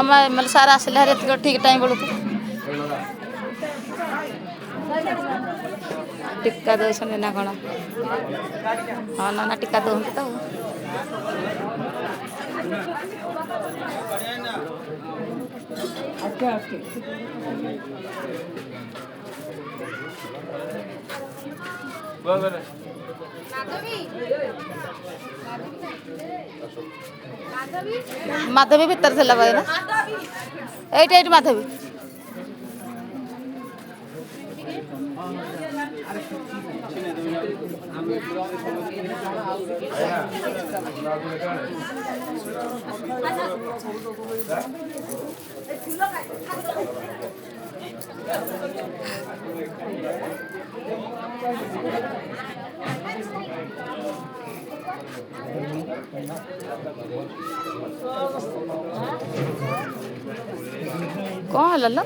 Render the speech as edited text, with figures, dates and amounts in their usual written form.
हम एमएलए सार आसिले हारे ठीक टाइम बेलू टीका दौरान ना कौन हाँ ना टीका दौंत तो माधवी भीतर थी भाई ना ये माधवी कौन है लल्ला